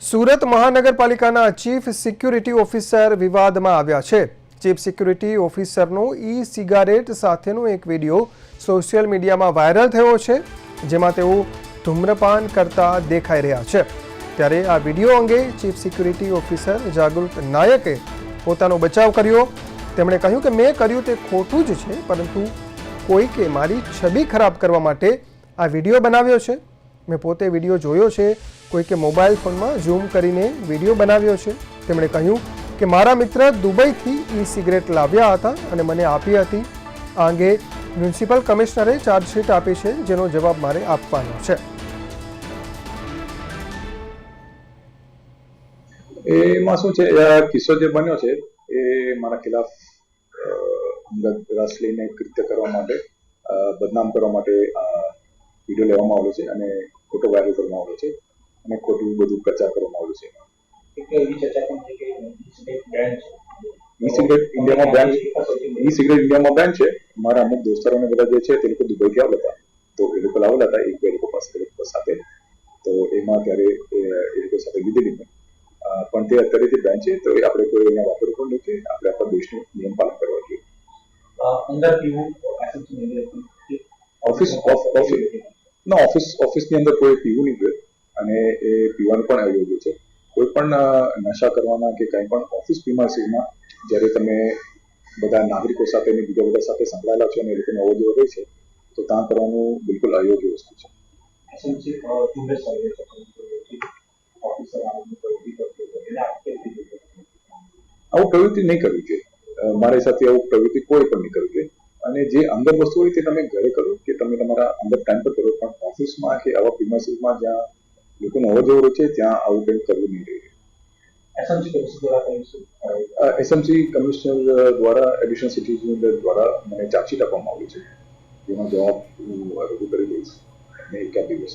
સુરત મહાનગરપાલિકાના chief security officer વિવાદમાં આવ્યા છે। ચીફ સિક્યુરિટી ઓફિસરનો ઈ સિગારેટ સાથેનો એક વિડીયો સોશિયલ મીડિયામાં વાયરલ થયો છે, જેમાં તેઓ ધૂમ્રપાન કરતા દેખાઈ રહ્યા છે। ત્યારે આ વિડીયો અંગે ચીફ સિક્યુરિટી ઓફિસર જાગૃત નાયકે પોતાનો બચાવ કર્યો। તેમણે કહ્યું કે મેં કર્યું તે ખોટું જ છે, પરંતુ કોઈકે મારી છબી ખરાબ કરવા માટે આ વિડીયો બનાવ્યો છે। મેં પોતે વિડીયો જોયો છે, કોઈકે મોબાઈલ ફોનમાં ઝૂમ કરીને વિડીયો બનાવ્યો છે। તેમણે કહ્યું કે મારા મિત્ર દુબઈથી ઈ સિગરેટ લાવ્યા હતા અને મને આપી હતી। આ અંગે મ્યુનિસિપલ કમિશનરે ચાર્જશીટ આપી છે, જેનો જવાબ મારે આપવાનો છે। એમાં શું છે, કિસ્સો જે બન્યો છે એ મારા ખિલાફ અંગત રસ લઈને કૃત્ય કરવા માટે, બદનામ કરવા માટે વિડીયો લેવામાં આવ્યો છે અને ફોટો વાયરલ કરવામાં આવ્યો છે અને ખોટું બધું પ્રચાર કરવામાં આવ્યો છે। એવી ચર્ચા પણ છે કે ઈ સિગરેટ ઇન્ડિયામાં બેન છે। મારા અમુક દોસ્તારોને બધા જે છે તે લોકો દુબઈથી આવેલા હતા, તો એ લોકો લાવેલા હતા એક બે લોકો સાથે, તો એમાં ત્યારે એ લોકો સાથે લીધેલી મેં, પણ તે અત્યારે જે બેન છે તો એ આપણે કોઈ અહીંયા વાપરવું પણ નથી। આપણે આપણા દેશનું નિયમ પાલન કરવા જોઈએ। અંદર પીવું ઓફિસની અંદર કોઈ પીવું નહીં જોઈએ અને એ પીવાનું પણ અયોગ્ય છે। કોઈ પણ નશા કરવાના કે કંઈ પણ ઓફિસ પ્રિમાઇસીસમાં જ્યારે તમે બધા નાગરિકો સાથે અને બીજા બધા સાથે સંકળાયેલા છો અને એ લોકોનો અવર જવર હોય છે, તો ત્યાં કરવાનું બિલકુલ અયોગ્ય વસ્તુ છે। આવું પ્રવૃત્તિ નહીં કરવી જોઈએ। મારા હિસાબથી આવું પ્રવૃત્તિ કોઈ પણ નહીં કરવી જોઈએ અને જે અંદર વસ્તુ હોય તે તમે ઘરે કરો કે તમે તમારા અંદર ટાઈમ પર કરો, પણ ઓફિસમાં કે આવા પ્રિમાઇસીસમાં જ્યાં લોકોનો અવર જવર છે ત્યાં આવું કંઈ કરવું નહીં જોઈએ। એસએમસી કમિશનર દ્વારા એડિશનલ સિટીઝન દ્વારા મને ચાર્જશીટ આપવામાં આવ્યું છે, જેનો જવાબ હું રજૂ કરી દઈશ અને એકાદ દિવસ।